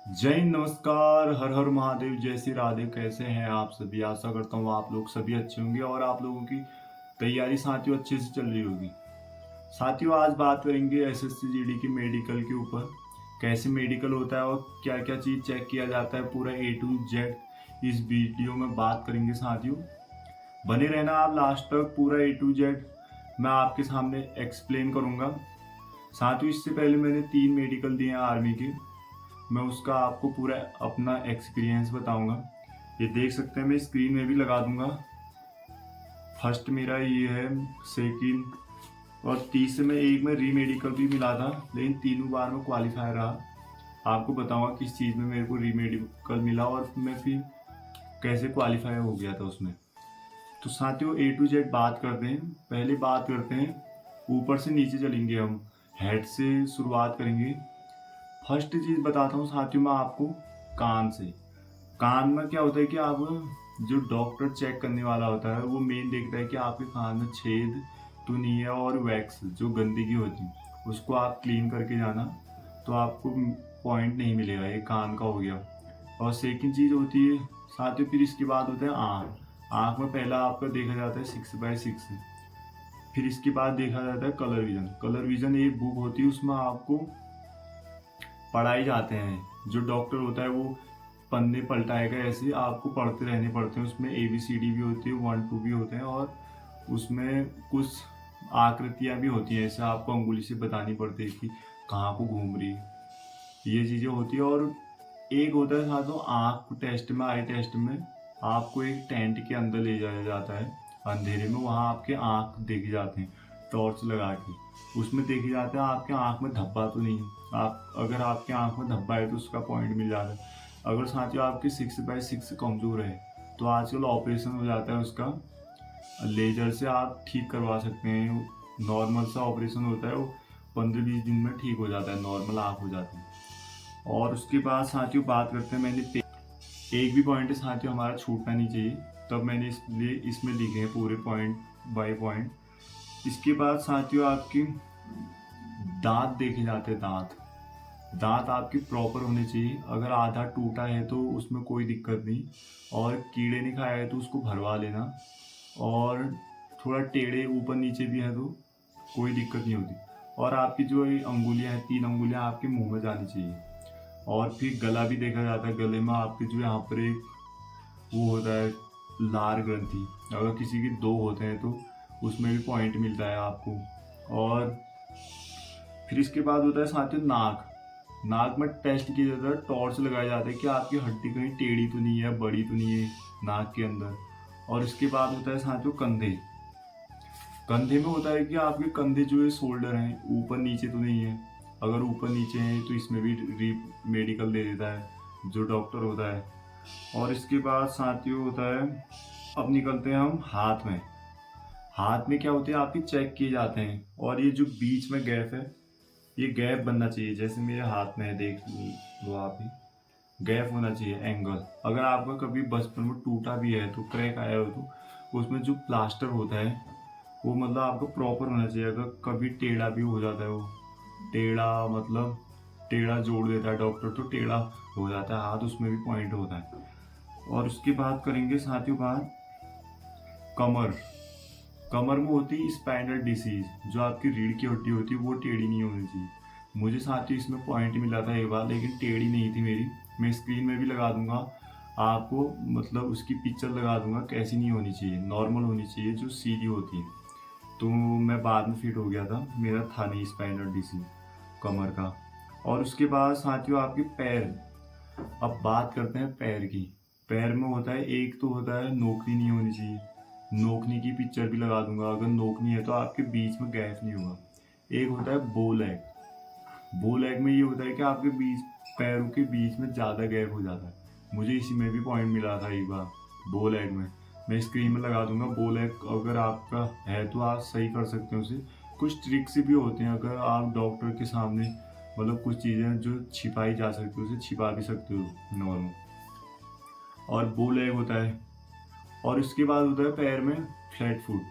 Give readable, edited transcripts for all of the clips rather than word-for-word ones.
जय हिंद, नमस्कार, हर हर महादेव, जय श्री राधे। कैसे हैं आप सभी? आशा करता हूँ आप लोग सभी अच्छे होंगे और आप लोगों की तैयारी साथियों अच्छे से चल रही होगी। साथियों, आज बात करेंगे एसएससी जीडी की मेडिकल के ऊपर। कैसे मेडिकल होता है और क्या क्या चीज़ चेक किया जाता है, पूरा ए टू जेड इस वीडियो में बात करेंगे साथियों। बने रहना आप लास्ट तक, पूरा ए टू जेड मैं आपके सामने एक्सप्लेन करूँगा। साथियों, इससे पहले मैंने 3 मेडिकल दिए हैं आर्मी के। मैं उसका आपको पूरा अपना एक्सपीरियंस बताऊंगा। ये देख सकते हैं, मैं स्क्रीन में भी लगा दूंगा। फर्स्ट मेरा ये है, सेकंड और तीसरे में एक में री मेडिकल भी मिला था, लेकिन तीनों बार में क्वालिफाई रहा। आपको बताऊंगा किस चीज़ में मेरे को री मेडिकल मिला और मैं फिर कैसे क्वालिफाई हो गया था उसमें। तो साथियों, ए टू जेड बात करते हैं। पहले बात करते हैं, ऊपर से नीचे चलेंगे हम, हेड से शुरुआत करेंगे। फर्स्ट चीज बताता हूँ साथियों मैं आपको, कान से। कान में क्या होता है कि आप, जो डॉक्टर चेक करने वाला होता है वो मेन देखता है कि आपके कान में छेद तो नहीं है, और वैक्स जो गंदगी होती है उसको आप क्लीन करके जाना, तो आपको पॉइंट नहीं मिलेगा। ये कान का हो गया। और सेकंड चीज होती है साथियों, फिर इसके बाद होता है आँख। आँख में पहला आपका देखा जाता है 6x6। फिर इसके बाद देखा जाता है कलर विजन। कलर विजन एक बुक होती है, उसमें आपको पढ़ाए जाते हैं। जो डॉक्टर होता है वो पन्ने पलटाएगा, ऐसे आपको पढ़ते रहने पड़ते हैं। उसमें ABCD भी होती है, 1 2 भी होते हैं, और उसमें कुछ आकृतियाँ भी होती हैं, ऐसे आपको अंगुली से बतानी पड़ती है कि कहाँ को घूम रही है। ये चीज़ें होती है। और एक होता है साथियों, आँख टेस्ट में, आई टेस्ट में आपको एक टेंट के अंदर ले जाया जाता है अंधेरे में। वहाँ आपके आँख देखे जाते हैं टॉर्च लगा के। उसमें देखे जाते हैं आपके आँख में धब्बा तो नहीं है। आप अगर आपके आँख में धब्बा है तो उसका पॉइंट मिल जाता है। अगर साथियों आपकी 6x6 कमज़ोर है तो आजकल ऑपरेशन हो जाता है उसका, लेजर से आप ठीक करवा सकते हैं। नॉर्मल सा ऑपरेशन होता है, वो 15-20 दिन में ठीक हो जाता है, नॉर्मल आँख हो जाती है। और उसके बाद साथियों बात करते हैं, मैंने एक भी पॉइंट है साथियों हमारा छूटना नहीं चाहिए, तब मैंने इसलिए इसमें लिखे हैं पूरे पॉइंट बाय पॉइंट। इसके बाद साथियों आपकी दांत देखे जाते हैं। दांत दांत आपके प्रॉपर होने चाहिए। अगर आधा टूटा है तो उसमें कोई दिक्कत नहीं, और कीड़े ने खाया है तो उसको भरवा लेना। और थोड़ा टेढ़े ऊपर नीचे भी है तो कोई दिक्कत नहीं होती। और आपकी जो ये अंगुलियां हैं, 3 अंगुलियां आपके मुंह में जानी चाहिए। और फिर गला भी देखा जाता है। गले में आपके जो यहाँ पर एक वो होता है, लार ग्रंथि। अगर किसी के 2 होते हैं तो उसमें भी पॉइंट मिलता है आपको। और फिर इसके बाद होता है साथियों नाक। नाक में टेस्ट किया जाता है, टॉर्च लगाया जाता है कि आपकी हड्डी कहीं टेढ़ी तो नहीं है, बड़ी तो नहीं है नाक के अंदर। और इसके बाद होता है साथियों कंधे। कंधे में होता है कि आपके कंधे जो है शोल्डर हैं, ऊपर नीचे तो नहीं है। अगर ऊपर नीचे हैं तो इसमें भी मेडिकल दे देता है जो डॉक्टर होता है। और इसके बाद साथियों होता है, अब निकलते हैं हम हाथ में। हाथ में क्या होते हैं, आपके चेक किए जाते हैं। और ये जो बीच में गैप है, ये गैप बनना चाहिए। जैसे मेरे हाथ में है, देख लो आप ही, गैप होना चाहिए, एंगल। अगर आपका कभी बचपन में टूटा भी है तो, क्रैक आया हो तो उसमें जो प्लास्टर होता है वो मतलब आपको प्रॉपर होना चाहिए। अगर कभी टेढ़ा भी हो जाता है, वो टेढ़ा मतलब टेढ़ा जोड़ देता है डॉक्टर तो टेढ़ा हो जाता है हाथ, उसमें भी पॉइंट होता है। और उसके बाद करेंगे साथियों बात कमर। कमर में होती है स्पाइनल डिसीज, जो आपकी रीढ़ की हड्डी होती है वो टेढ़ी नहीं होनी चाहिए। मुझे साथियों इसमें पॉइंट मिला था एक बार, लेकिन टेढ़ी नहीं थी मेरी। मैं स्क्रीन में भी लगा दूंगा आपको, मतलब उसकी पिक्चर लगा दूंगा कैसी नहीं होनी चाहिए, नॉर्मल होनी चाहिए जो सीधी होती है। तो मैं बाद में फिट हो गया था, मेरा था नहीं स्पाइनल डिसीज कमर का। और उसके बाद साथियों आपके पैर। अब बात करते हैं पैर की। पैर में होता है, एक तो होता है नोकनी नहीं होनी चाहिए। नोकनी की पिक्चर भी लगा दूंगा। अगर नोकनी है तो आपके बीच में गैप नहीं होगा। एक होता है बो लेग। बो लेग में ये होता है कि आपके बीच, पैरों के बीच में ज़्यादा गैप हो जाता है। मुझे इसी में भी पॉइंट मिला था एक बार, बो लेग में। मैं स्क्रीन में लगा दूंगा बो लेग। अगर आपका है तो आप सही कर सकते हो उसे। कुछ ट्रिक्स भी होते हैं, अगर आप डॉक्टर के सामने मतलब कुछ चीज़ें जो छिपाई जा सकती है उसे छिपा भी सकते हो नॉर्मल। और बो लेग होता है। और इसके बाद होता है पैर में फ्लैट फुट।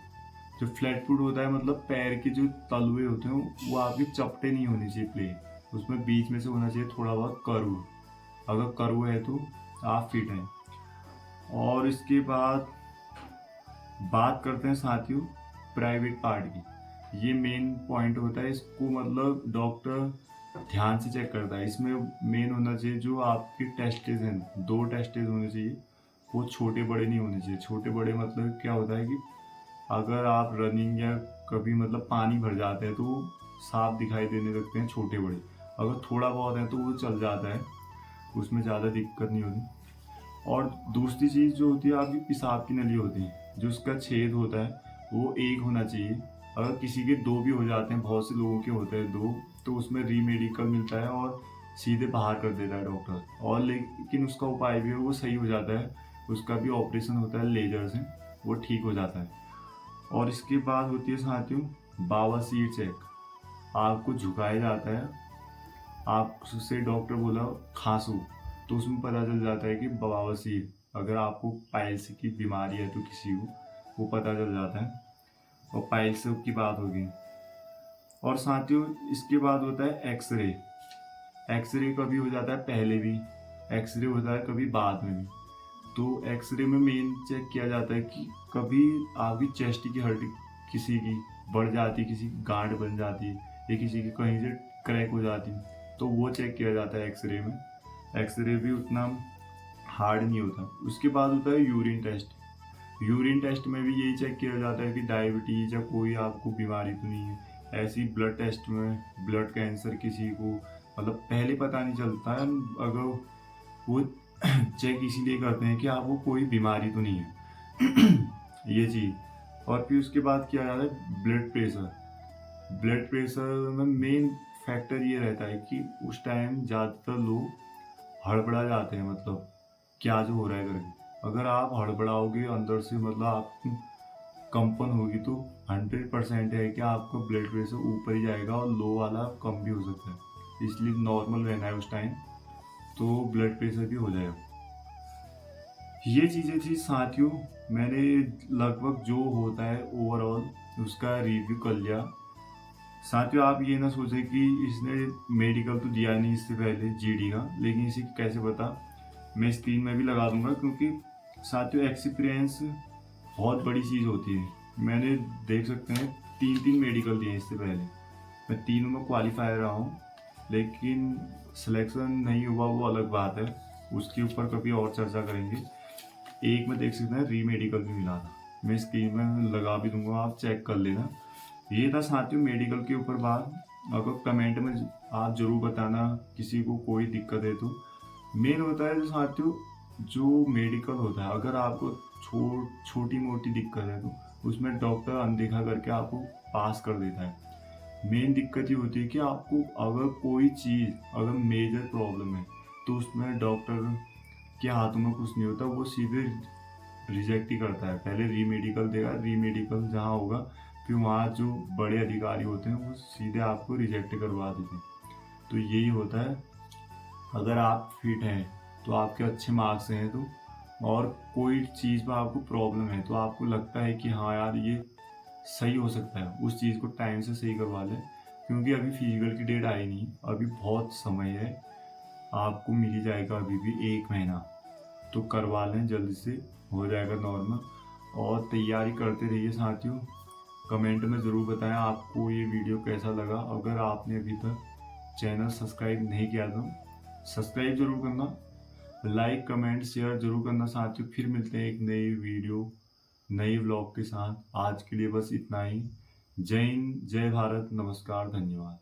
जो फ्लैट फुट होता है मतलब पैर के जो तलवे होते हैं वो आपके चपटे नहीं होने चाहिए प्लेन, उसमें बीच में से होना चाहिए थोड़ा बहुत कर्व। अगर कर्व है तो आप फिट हैं। और इसके बाद बात करते हैं साथियों प्राइवेट पार्ट की। ये मेन पॉइंट होता है, इसको मतलब डॉक्टर ध्यान से चेक करता है। इसमें मेन होना चाहिए जो आपके टेस्टेज हैं, 2 टेस्टेज होने चाहिए। वो छोटे बड़े नहीं होने चाहिए। छोटे बड़े मतलब क्या होता है कि अगर आप रनिंग या कभी मतलब पानी भर जाते हैं तो वो साफ दिखाई देने लगते हैं छोटे बड़े। अगर थोड़ा बहुत है तो वो चल जाता है, उसमें ज़्यादा दिक्कत नहीं होती। और दूसरी चीज़ जो होती है आपकी पेशाब की नली होती है, जो उसका छेद होता है वो एक होना चाहिए। अगर किसी के 2 भी हो जाते हैं, बहुत से लोगों के होते हैं 2, तो उसमें रीमेडिकल मिलता है और सीधे बाहर कर देता है डॉक्टर। और लेकिन उसका उपाय भी है, वो सही हो जाता है। उसका भी ऑपरेशन होता है लेजर से, वो ठीक हो जाता है। और इसके बाद होती है साथियों बवासीर चेक। आपको झुकाया जाता है, आपसे डॉक्टर बोला खांसो, तो उसमें पता चल जाता है कि बवासीर, अगर आपको पाइल्स की बीमारी है तो किसी को वो पता चल जाता है। और पाइल्स की बात होगी। और साथियों इसके बाद होता है एक्सरे। एक्सरे कभी हो जाता है पहले भी, एक्सरे होता है कभी बाद में भी। तो एक्सरे में मेन चेक किया जाता है कि कभी आपकी चेस्ट की हड्डी किसी की बढ़ जाती है, किसी की गांठ बन जाती है, या किसी की कहीं से क्रैक हो जाती है, तो वो चेक किया जाता है एक्सरे में। एक्सरे भी उतना हार्ड नहीं होता। उसके बाद होता है यूरिन टेस्ट। यूरिन टेस्ट में भी यही चेक किया जाता है कि डायबिटीज या कोई आपको बीमारी तो नहीं है। ऐसी ब्लड टेस्ट में ब्लड कैंसर किसी को मतलब पहले पता नहीं चलता है, अगर वो चेक इसीलिए करते हैं कि आपको कोई बीमारी तो नहीं है ये चीज़। और फिर उसके बाद किया जाता है ब्लड प्रेशर। ब्लड प्रेशर में मेन फैक्टर ये रहता है कि उस टाइम ज़्यादातर लोग हड़बड़ा जाते हैं, मतलब क्या जो हो रहा है करके। अगर आप हड़बड़ाओगे अंदर से, मतलब आप कंपन होगी, तो 100% है कि आपका ब्लड प्रेशर ऊपर ही जाएगा और लो वाला कम भी हो सकता है। इसलिए नॉर्मल रहना है उस टाइम, तो ब्लड प्रेशर भी हो जाएगा। ये चीज़ें थी साथियों, मैंने लगभग जो होता है ओवरऑल उसका रिव्यू कर लिया। साथियों आप ये ना सोचें कि इसने मेडिकल तो दिया नहीं इससे पहले जीडी का, लेकिन इसे कैसे पता, मैं स्क्रीन में भी लगा दूंगा। क्योंकि साथियों एक्सपीरियंस बहुत बड़ी चीज़ होती है। मैंने देख सकते हैं 3 मेडिकल दिए इससे पहले, मैं तीनों में क्वालिफायर रहा हूँ, लेकिन सिलेक्शन नहीं हुआ वो अलग बात है, उसके ऊपर कभी और चर्चा करेंगे। एक में देख सकते हैं री मेडिकल भी मिला था, मैं स्क्रीन में लगा भी दूंगा, आप चेक कर लेना। ये था साथियों मेडिकल के ऊपर बात। अगर कमेंट में आप जरूर बताना किसी को कोई दिक्कत है तो। मेन होता है जो साथियों जो मेडिकल होता है, अगर आपको छोटी मोटी दिक्कत है तो उसमें डॉक्टर अनदेखा करके आपको पास कर देता है। मेन दिक्कत ये होती है कि आपको अगर कोई चीज़ अगर मेजर प्रॉब्लम है तो उसमें डॉक्टर के हाथों में कुछ नहीं होता, वो सीधे रिजेक्ट ही करता है। पहले री मेडिकल देगा, री मेडिकल जहाँ होगा फिर वहाँ जो बड़े अधिकारी होते हैं वो सीधे आपको रिजेक्ट करवा देते हैं। तो यही होता है। अगर आप फिट हैं तो आपके अच्छे मार्क्स हैं तो, और कोई चीज़ में आपको प्रॉब्लम है तो आपको लगता है कि हाँ यार ये सही हो सकता है, उस चीज़ को टाइम से सही करवा लें। क्योंकि अभी फिजिकल की डेट आई नहीं, अभी बहुत समय है, आपको मिल ही जाएगा अभी भी 1 महीना, तो करवा लें जल्दी से, हो जाएगा नॉर्मल। और तैयारी करते रहिए साथियों। कमेंट में ज़रूर बताएं आपको ये वीडियो कैसा लगा। अगर आपने अभी तक चैनल सब्सक्राइब नहीं किया तो सब्सक्राइब जरूर करना, लाइक कमेंट शेयर जरूर करना साथियों। फिर मिलते हैं एक नई वीडियो नई व्लॉग के साथ। आज के लिए बस इतना ही। जय हिंद, जय भारत, नमस्कार, धन्यवाद।